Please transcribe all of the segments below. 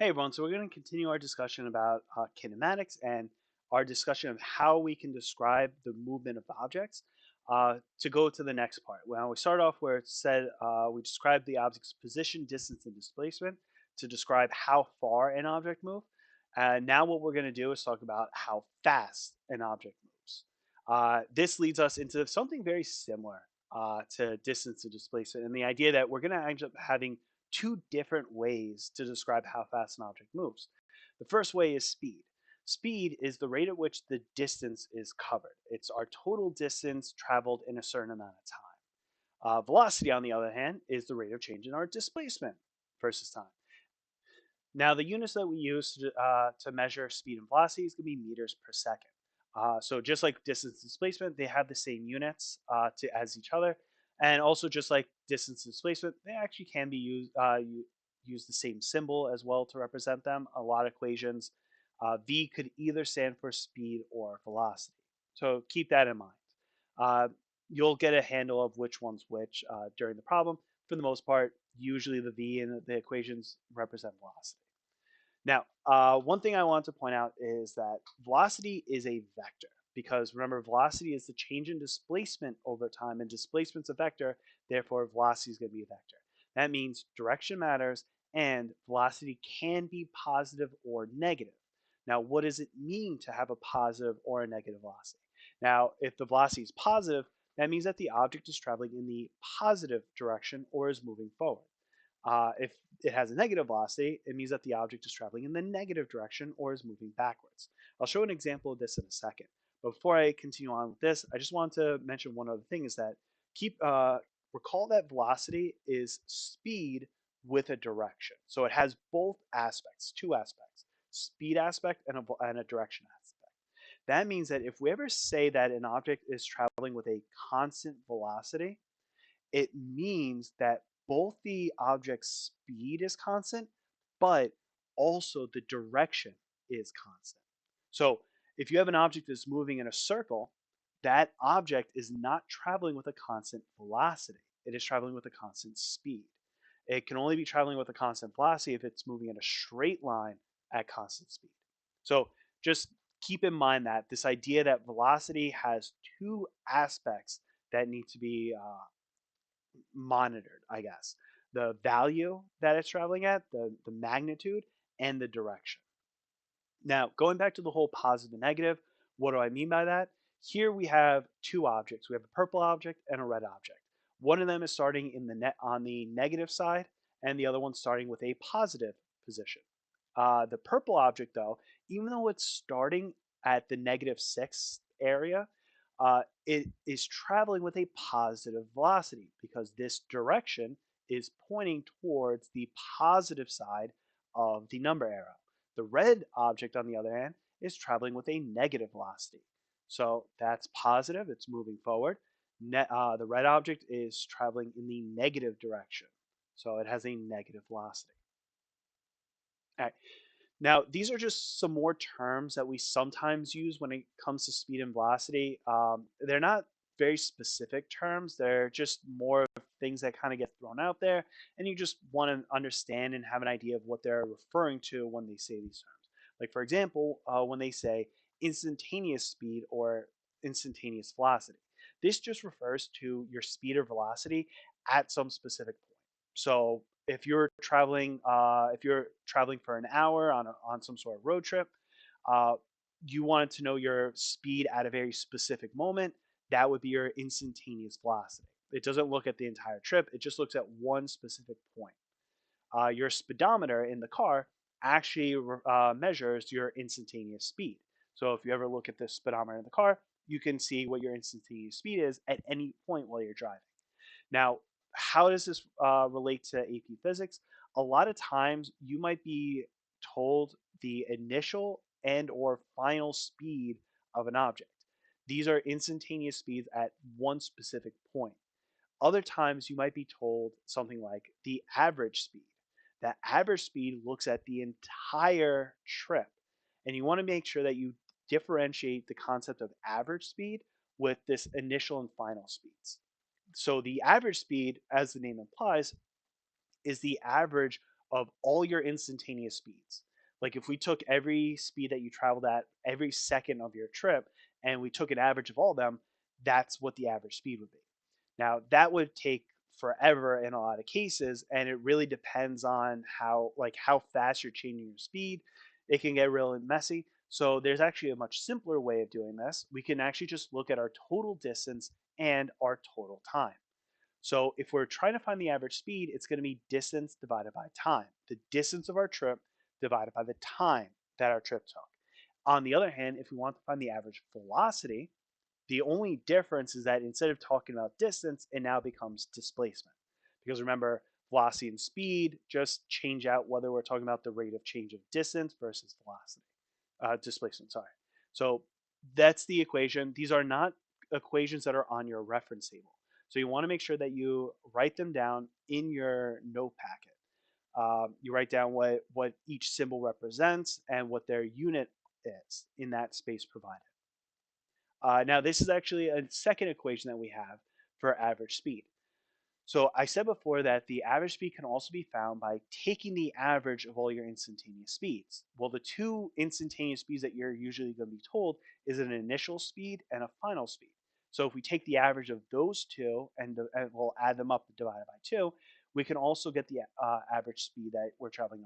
Hey everyone, so we're going to continue our discussion about kinematics and our discussion of how we can describe the movement of objects to go to the next part. Well, we start off where it said we describe the object's position, distance, and displacement to describe how far an object moves. And now what we're going to do is talk about how fast an object moves. This leads us into something very similar to distance and displacement, and the idea that we're going to end up having two different ways to describe how fast an object moves. The first way is speed. Speed is the rate at which the distance is covered. It's our total distance traveled in a certain amount of time. Velocity, on the other hand, is the rate of change in our displacement versus time. Now, the units that we use to measure speed and velocity is going to be meters per second. So just like distance and displacement, they have the same units as each other. And also just like distance and displacement, they actually can be use the same symbol as well to represent them. A lot of equations, V could either stand for speed or velocity. So keep that in mind. Uh, you'll get a handle of which one's which during the problem. For the most part, usually the V in the equations represent velocity. Now, one thing I want to point out is that velocity is a vector because remember, velocity is the change in displacement over time, and displacement's a vector, therefore, velocity is going to be a vector. That means direction matters, and velocity can be positive or negative. Now, what does it mean to have a positive or a negative velocity? Now, if the velocity is positive, that means that the object is traveling in the positive direction or is moving forward. If it has a negative velocity, it means that the object is traveling in the negative direction or is moving backwards. I'll show an example of this in a second. But before I continue on with this, I just want to mention one other thing is that keep recall that velocity is speed with a direction. So it has both aspects, two aspects, speed aspect and a direction aspect. That means that if we ever say that an object is traveling with a constant velocity, it means that both the object's speed is constant, but also the direction is constant. So if you have an object that's moving in a circle, that object is not traveling with a constant velocity. It is traveling with a constant speed. It can only be traveling with a constant velocity if it's moving in a straight line at constant speed. So just keep in mind that this idea that velocity has two aspects that need to be monitored, I guess. The value that it's traveling at, the magnitude, and the direction. Now, going back to the whole positive and negative, what do I mean by that? Here we have two objects. We have a purple object and a red object. One of them is starting in the net on the negative side, and the other one starting with a positive position. The purple object, though, even though it's starting at the -6 area, it is traveling with a positive velocity because this direction is pointing towards the positive side of the number arrow. The red object, on the other hand, is traveling with a negative velocity. So that's positive, it's moving forward. The red object is traveling in the negative direction. So it has a negative velocity. All right. Now, these are just some more terms that we sometimes use when it comes to speed and velocity. They're not very specific terms. They're just more of things that kind of get thrown out there, and you just want to understand and have an idea of what they're referring to when they say these terms. Like, for example, when they say instantaneous speed or instantaneous velocity. This just refers to your speed or velocity at some specific point. So if you're traveling for an hour on some sort of road trip, uh, you wanted to know your speed at a very specific moment. That would be your instantaneous velocity. It doesn't look at the entire trip. It just looks at one specific point. Your speedometer in the car actually measures your instantaneous speed. So if you ever look at the speedometer in the car, you can see what your instantaneous speed is at any point while you're driving. Now, how does this relate to AP Physics? A lot of times you might be told the initial and or final speed of an object. These are instantaneous speeds at one specific point. Other times you might be told something like the average speed. That average speed looks at the entire trip. And you want to make sure that you differentiate the concept of average speed with this initial and final speeds. So the average speed, as the name implies, is the average of all your instantaneous speeds. Like if we took every speed that you traveled at every second of your trip and we took an average of all of them, that's what the average speed would be. Now, that would take forever in a lot of cases, and it really depends on how fast you're changing your speed. It can get really messy. So there's actually a much simpler way of doing this. We can actually just look at our total distance and our total time. So if we're trying to find the average speed, it's going to be distance divided by time. The distance of our trip divided by the time that our trip took. On the other hand, if we want to find the average velocity, the only difference is that instead of talking about distance, it now becomes displacement. Because remember, velocity and speed just change out whether we're talking about the rate of change of distance versus velocity, displacement, sorry. So that's the equation. These are not equations that are on your reference table. So you want to make sure that you write them down in your note packet. You write down what each symbol represents and what their unit is in that space provided. Now, this is actually a second equation that we have for average speed. So I said before that the average speed can also be found by taking the average of all your instantaneous speeds. Well, the two instantaneous speeds that you're usually going to be told is an initial speed and a final speed. So if we take the average of those two and we'll add them up divided by 2, we can also get the average speed that we're traveling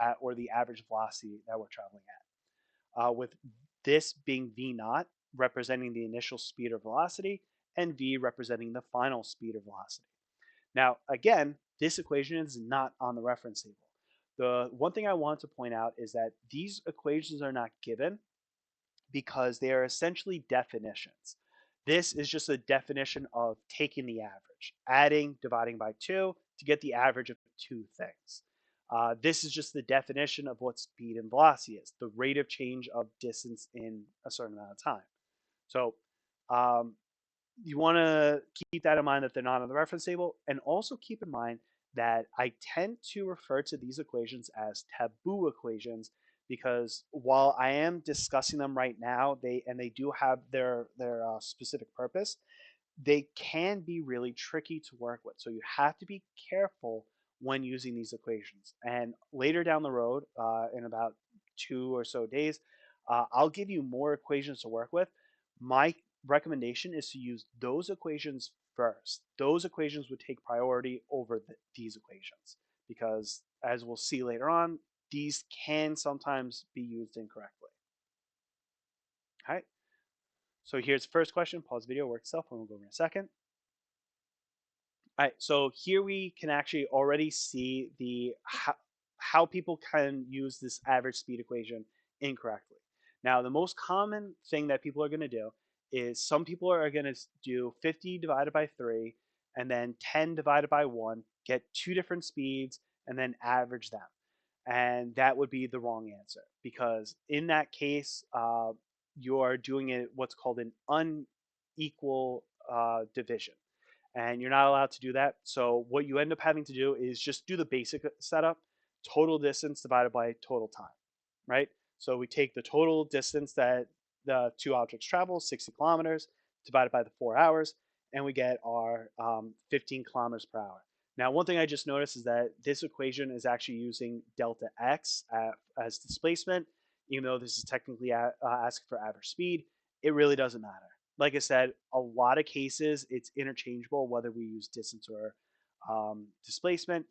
at, or the average velocity that we're traveling at. With this being v naught representing the initial speed or velocity, and v representing the final speed or velocity. Now, again, this equation is not on the reference table. The one thing I want to point out is that these equations are not given because they are essentially definitions. This is just a definition of taking the average, adding, dividing by 2 to get the average of two things. This is just the definition of what speed and velocity is, the rate of change of distance in a certain amount of time. So um, you want to keep that in mind that they're not on the reference table, and also keep in mind that I tend to refer to these equations as taboo equations because while I am discussing them right now, they do have their specific purpose. They can be really tricky to work with, so you have to be careful when using these equations. And later down the road, in about 2 or so days, I'll give you more equations to work with. My recommendation is to use those equations first. Those equations would take priority over these equations because, as we'll see later on, these can sometimes be used incorrectly. All right. So here's the first question. Pause the video, work itself, and we'll go over in a second. All right, so here we can actually already see how people can use this average speed equation incorrectly. Now, the most common thing that people are going to do is some people are going to do 50 divided by 3 and then 10 divided by 1, get two different speeds, and then average them. And that would be the wrong answer because in that case, you are doing it what's called an unequal division, and you're not allowed to do that. So what you end up having to do is just do the basic setup, total distance divided by total time, right? So we take the total distance that the two objects travel, 60 kilometers, divided by the 4 hours, and we get our 15 kilometers per hour. Now, one thing I just noticed is that this equation is actually using delta x as displacement, even though this is technically asking for average speed. It really doesn't matter. Like I said, a lot of cases it's interchangeable whether we use distance or displacement.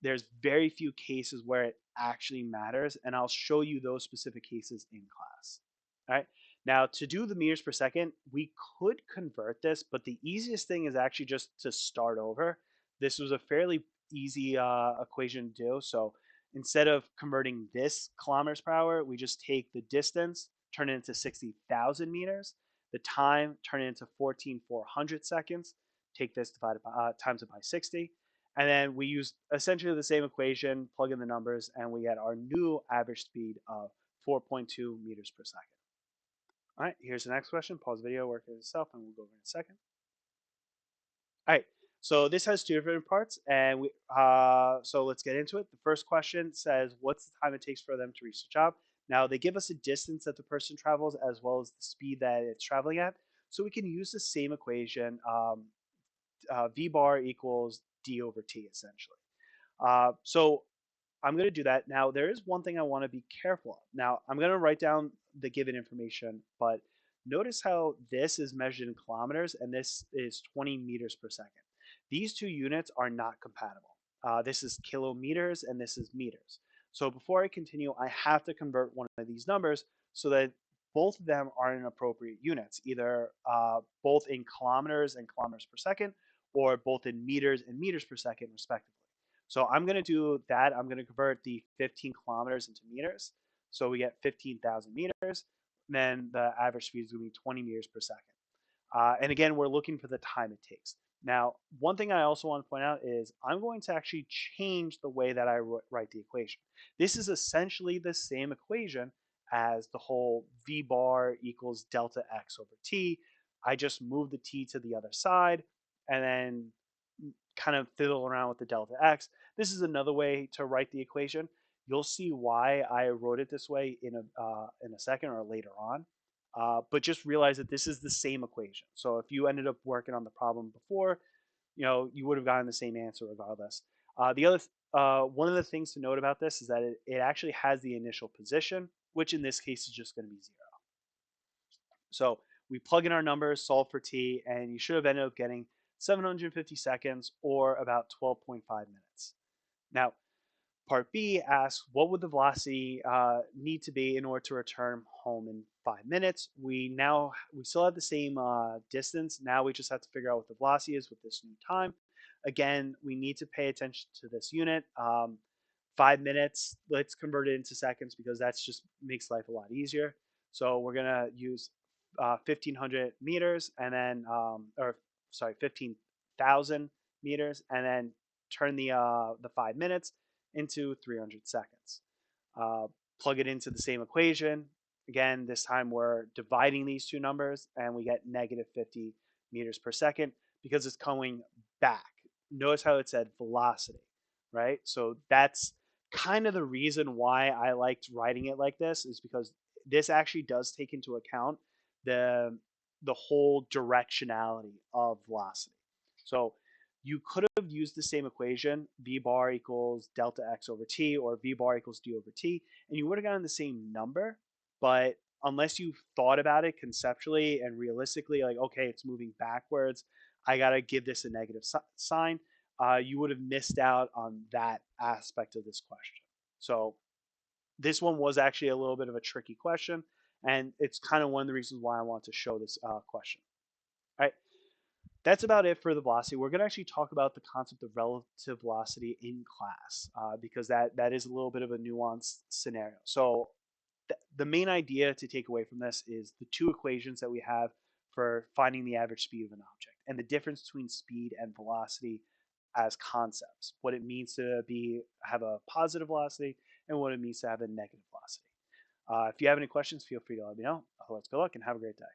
There's very few cases where it actually matters, and I'll show you those specific cases in class. All right. Now, to do the meters per second, we could convert this, but the easiest thing is actually just to start over. This was a fairly easy equation to do. So instead of converting this kilometers per hour, we just take the distance, turn it into 60,000 meters, the time, turn it into 14,400 seconds, take this divided by, times it by 60, and then we use essentially the same equation, plug in the numbers, and we get our new average speed of 4.2 meters per second. All right, here's the next question. Pause the video, work it itself, and we'll go over in a second. All right, so this has two different parts, and so let's get into it. The first question says, what's the time it takes for them to reach the job? Now, they give us a distance that the person travels as well as the speed that it's traveling at. So we can use the same equation, v bar equals d over t, essentially. So I'm going to do that. Now, there is one thing I want to be careful of. Now, I'm going to write down the given information, but notice how this is measured in kilometers and this is 20 meters per second. These two units are not compatible. This is kilometers and this is meters. So before I continue, I have to convert one of these numbers so that both of them are in appropriate units, either both in kilometers and kilometers per second, or both in meters and meters per second, respectively. So I'm going to do that. I'm going to convert the 15 kilometers into meters. So we get 15,000 meters. Then the average speed is going to be 20 meters per second. And again, we're looking for the time it takes. Now, one thing I also want to point out is I'm going to actually change the way that I write the equation. This is essentially the same equation as the whole v bar equals delta x over t. I just move the t to the other side and then kind of fiddle around with the delta x. This is another way to write the equation. You'll see why I wrote it this way in a second or later on. But just realize that this is the same equation. So if you ended up working on the problem before, you would have gotten the same answer regardless. The other One of the things to note about this is that it actually has the initial position, which in this case is just going to be 0. So we plug in our numbers, solve for t, and you should have ended up getting 750 seconds or about 12.5 minutes. Now, part B asks, what would the velocity need to be in order to return home in 5 minutes? We still have the same distance. Now we just have to figure out what the velocity is with this new time. Again, we need to pay attention to this unit. 5 minutes, let's convert it into seconds because that's just makes life a lot easier. So we're gonna use 1,500 meters and then, or sorry, 15,000 meters, and then turn the 5 minutes into 300 seconds. Uh, Plug it into the same equation. Again, this time we're dividing these two numbers and we get negative 50 meters per second because it's coming back. Notice how it said velocity, right? So that's kind of the reason why I liked writing it like this, is because this actually does take into account the the whole directionality of velocity. So you could have used the same equation, v bar equals delta x over t, or v bar equals d over t, and you would have gotten the same number. But unless you thought about it conceptually and realistically, like, okay, it's moving backwards, I got to give this a negative sign, you would have missed out on that aspect of this question. So this one was actually a little bit of a tricky question, and it's kind of one of the reasons why I want to show this question. All right, that's about it for the velocity. We're going to actually talk about the concept of relative velocity in class because that is a little bit of a nuanced scenario. So the main idea to take away from this is the two equations that we have for finding the average speed of an object and the difference between speed and velocity as concepts, what it means to have a positive velocity and what it means to have a negative velocity. If you have any questions, feel free to let me know. Otherwise, good luck and have a great day.